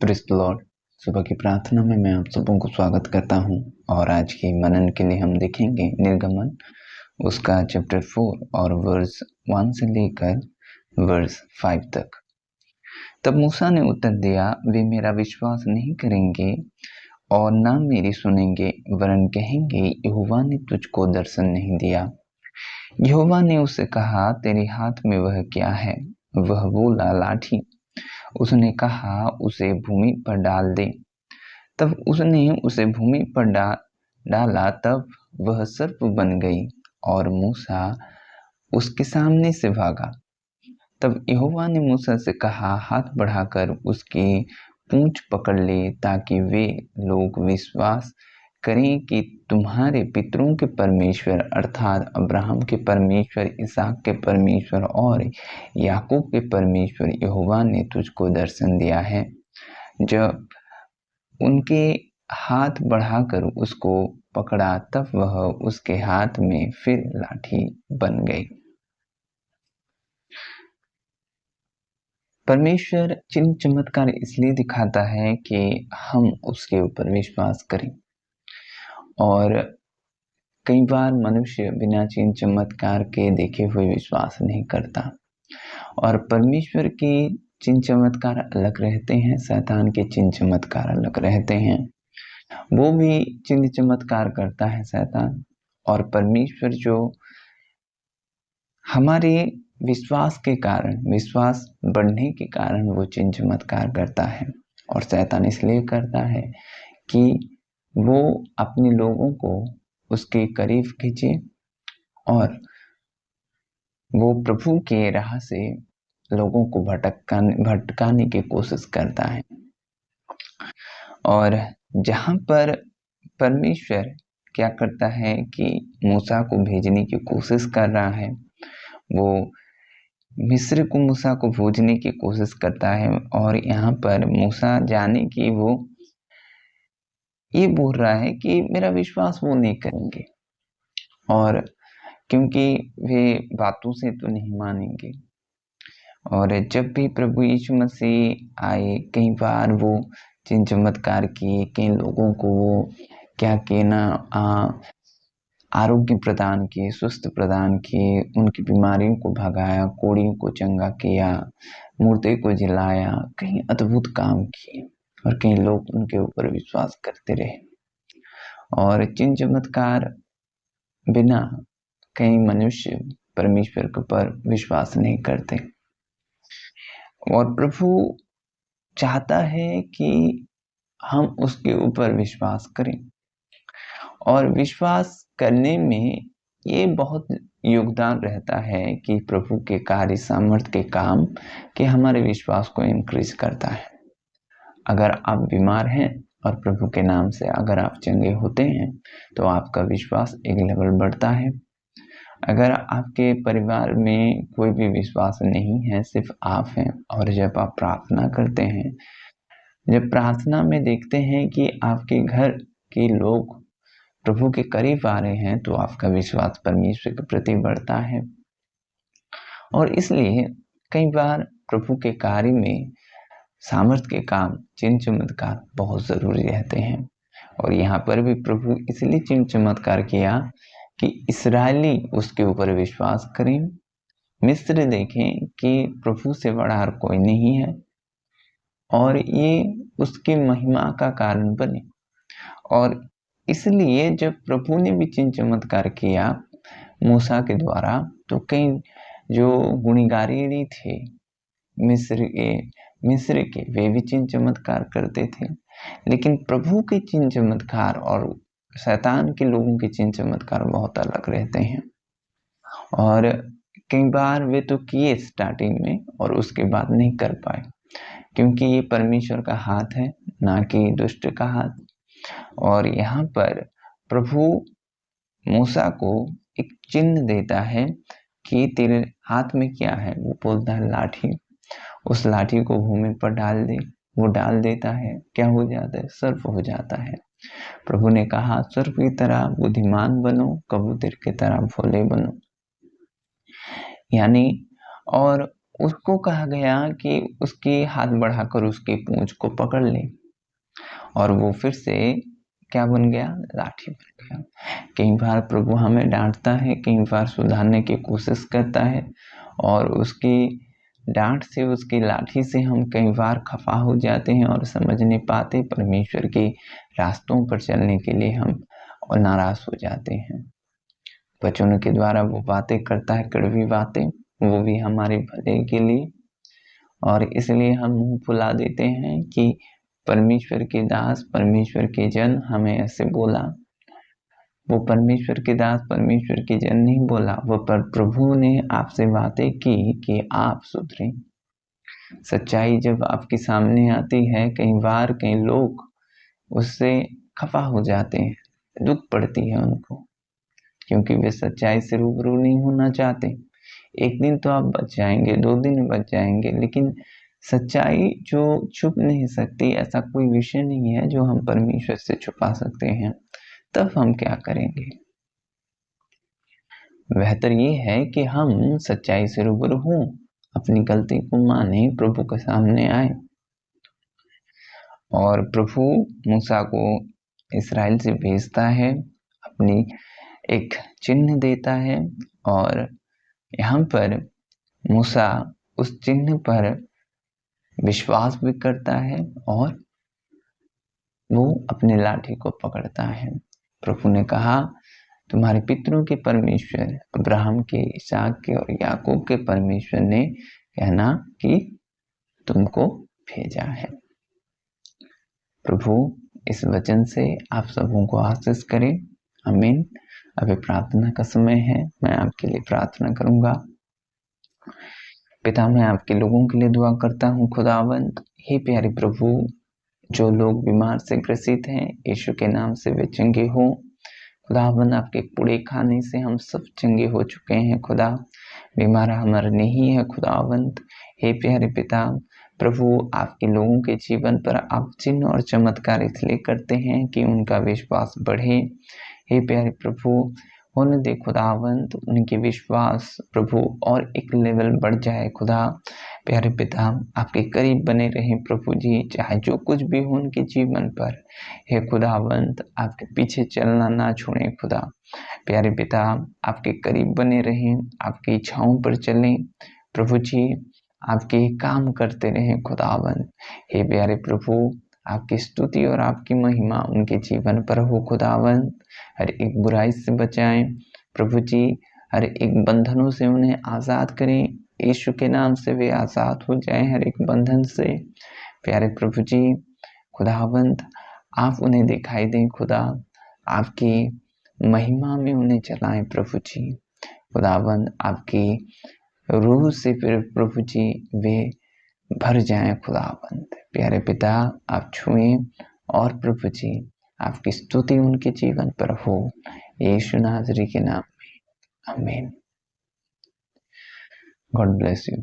Praise the Lord. सुबह की प्रार्थना में मैं आप सबों को स्वागत करता हूं और आज की मनन के लिए हम देखेंगे निर्गमन उसका चैप्टर 4 और वर्स 1 से लेकर वर्स 5 तक। तब मूसा ने उत्तर दिया, वे मेरा विश्वास नहीं करेंगे और ना मेरी सुनेंगे, वरन कहेंगे यहोवा ने तुझको दर्शन नहीं दिया। यहोवा ने उससे कहा, तेरे हाथ में वह क्या है? वह बोला, लाठी। उसने कहा, उसे भूमि पर डाल दे। तब उसने उसे भूमि पर डाला, तब वह सर्प बन गई और मूसा उसके सामने से भागा। तब यहोवा ने मूसा से कहा, हाथ बढ़ाकर उसकी पूंछ पकड़ ले, ताकि वे लोग विश्वास करें कि तुम्हारे पितरों के परमेश्वर अर्थात अब्राहम के परमेश्वर, इसहाक के परमेश्वर और याकूब के परमेश्वर यहोवा ने तुझको दर्शन दिया है। जब उनके हाथ बढ़ाकर उसको पकड़ा, तब वह उसके हाथ में फिर लाठी बन गई। परमेश्वर चिन्ह चमत्कार इसलिए दिखाता है कि हम उसके ऊपर विश्वास करें, और कई बार मनुष्य बिना चिन्ह चमत्कार के देखे हुए विश्वास नहीं करता। और परमेश्वर के चिन्ह चमत्कार अलग रहते हैं, शैतान के चिन्ह चमत्कार अलग रहते हैं। वो भी चिन्ह चमत्कार करता है शैतान, और परमेश्वर जो हमारे विश्वास के कारण, विश्वास बढ़ने के कारण वो चिन्ह चमत्कार करता है। और शैतान इसलिए करता है कि वो अपने लोगों को उसके करीब खींचे और वो प्रभु के राह से लोगों को भटकाने की कोशिश करता है। और जहाँ पर परमेश्वर क्या करता है कि मूसा को भेजने की कोशिश कर रहा है, वो मिस्र को मूसा को भेजने की कोशिश करता है, और यहाँ पर मूसा जाने की वो ये बोल रहा है कि मेरा विश्वास वो नहीं करेंगे, और क्योंकि वे बातों से तो नहीं मानेंगे। और जब भी प्रभु यीशु मसीह आए, कई बार वो चिन्ह चमत्कार किए, कई लोगों को वो क्या किए ना, आरोग्य प्रदान किए, स्वस्थ प्रदान किए, उनकी बीमारियों को भगाया, कोढ़ियों को चंगा किया, मुर्दे को जिलाया, कई अद्भुत काम किए, और कई लोग उनके ऊपर विश्वास करते रहे। और चिन्ह चमत्कार बिना कई मनुष्य परमेश्वर के ऊपर विश्वास नहीं करते। और प्रभु चाहता है कि हम उसके ऊपर विश्वास करें, और विश्वास करने में ये बहुत योगदान रहता है कि प्रभु के कार्य सामर्थ्य के काम कि हमारे विश्वास को इंक्रीज करता है। अगर आप बीमार हैं और प्रभु के नाम से अगर आप चंगे होते हैं, तो आपका विश्वास एक लेवल बढ़ता है। अगर आपके परिवार में कोई भी विश्वास नहीं है, सिर्फ आप हैं, और जब आप प्रार्थना करते हैं, जब प्रार्थना में देखते हैं कि आपके घर के लोग प्रभु के करीब आ रहे हैं, तो आपका विश्वास परमेश्वर के प्रति बढ़ता है। और इसलिए कई बार प्रभु के कार्य में सामर्थ्य के काम, चिन्ह चमत्कार बहुत जरूरी रहते हैं। और यहाँ पर भी प्रभु इसलिए चिन्ह चमत्कार किया कि इस्राएली उसके ऊपर विश्वास करें, मिस्र देखें कि प्रभु से बड़ा और कोई नहीं है, और ये उसकी महिमा का कारण बने। और इसलिए जब प्रभु ने भी चिन्ह चमत्कार किया मूसा के द्वारा, तो कई जो गुणगारी थे मिस्र के वे भी चिन्ह चमत्कार करते थे। लेकिन प्रभु के चिन्ह चमत्कार और शैतान के लोगों के चिन्ह चमत्कार बहुत अलग रहते हैं। और कई बार वे तो किए स्टार्टिंग में, और उसके बाद नहीं कर पाए, क्योंकि ये परमेश्वर का हाथ है, ना कि दुष्ट का हाथ। और यहाँ पर प्रभु मूसा को एक चिन्ह देता है कि तेरे हाथ में क्या है। वो बोलता है लाठी। उस लाठी को भूमि पर डाल दे। वो डाल देता है, क्या हो जाता है? सर्प हो जाता है। प्रभु ने कहा, सर्प की तरह बुद्धिमान बनो, कबूतर की तरह भोले बनो। यानी और उसको कहा गया कि उसकी हाथ बढ़ाकर उसकी पूंछ को पकड़ ले, और वो फिर से क्या बन गया? लाठी बन गया। कई बार प्रभु हमें डांटता है, कई बार सुधारने की कोशिश करता है, और उसकी डांट से, उसकी लाठी से हम कई बार खफा हो जाते हैं और समझ नहीं पाते। परमेश्वर के रास्तों पर चलने के लिए हम और नाराज हो जाते हैं। वचनों के द्वारा वो बातें करता है, कड़वी बातें, वो भी हमारे भले के लिए, और इसलिए हम मुंह फुला देते हैं कि परमेश्वर के दास, परमेश्वर के जन हमें ऐसे बोला। वो परमेश्वर के दास, परमेश्वर के जन नहीं बोला, वो पर प्रभु ने आपसे बातें की कि आप सुधरें। सच्चाई जब आपके सामने आती है, कई बार कई लोग उससे खफा हो जाते हैं, दुख पड़ती है उनको, क्योंकि वे सच्चाई से रूबरू नहीं होना चाहते। एक दिन तो आप बच जाएंगे, 2 दिन बच जाएंगे, लेकिन सच्चाई जो छुप नहीं सकती, ऐसा कोई विषय नहीं है जो हम परमेश्वर से छुपा सकते हैं। तब हम क्या करेंगे? बेहतर ये है कि हम सच्चाई से रूबरू हों, अपनी गलती को माने, प्रभु के सामने आए। और प्रभु मूसा को इस्राएल से भेजता है, अपनी एक चिन्ह देता है, और यहाँ पर मूसा उस चिन्ह पर विश्वास भी करता है और वो अपने लाठी को पकड़ता है। प्रभु ने कहा, तुम्हारे पितरों के परमेश्वर अब्राहम के, इसहाक के और याकूब के परमेश्वर ने कहना कि तुमको भेजा है। प्रभु इस वचन से आप सबों को आशीष करे। आमीन। अभी प्रार्थना का समय है, मैं आपके लिए प्रार्थना करूंगा। पिता, मैं आपके लोगों के लिए दुआ करता हूँ। खुदावंद, हे प्यारे प्रभु, जो लोग बीमार से ग्रसित हैं, यीशु के नाम से वे चंगे हो। खुदावंद, आपके पूरे खाने से हम सब चंगे हो चुके हैं। खुदा, बीमार हमारा नहीं है। खुदावंद, हे प्यारे पिता, प्रभु आपके लोगों के जीवन पर आप चिन्ह और चमत्कार इसलिए करते हैं कि उनका विश्वास बढ़े। हे प्यारे प्रभु, होने दे खुदावंत, उनके विश्वास प्रभु और एक लेवल बढ़ जाए। खुदा प्यारे पिता, आपके करीब बने रहें प्रभु जी, चाहे जो कुछ भी हो उनके जीवन पर। हे खुदावंत, आपके पीछे चलना ना छोड़ें। खुदा प्यारे पिता, आपके करीब बने रहें, आपकी इच्छाओं पर चलें प्रभु जी, आपके काम करते रहें। खुदावंत, हे प्यारे प्रभु, आपकी स्तुति और आपकी महिमा उनके जीवन पर हो। खुदावंत, हर एक बुराई से बचाएं प्रभु जी, हर एक बंधनों से उन्हें आज़ाद करें। यीशु के नाम से वे आज़ाद हो जाएं हर एक बंधन से। प्यारे प्रभु जी, खुदावंत, आप उन्हें दिखाई दें। खुदा, आपकी महिमा में उन्हें चलाएं प्रभु जी। खुदावंत, आपकी रूह से फिर प्रभु जी वे भर जाएं। खुदावंत प्यारे पिता, आप छुएं और प्रभु जी आपकी स्तुति उनके जीवन पर हो, यीशु नाज़री के नाम में। आमीन। God bless you.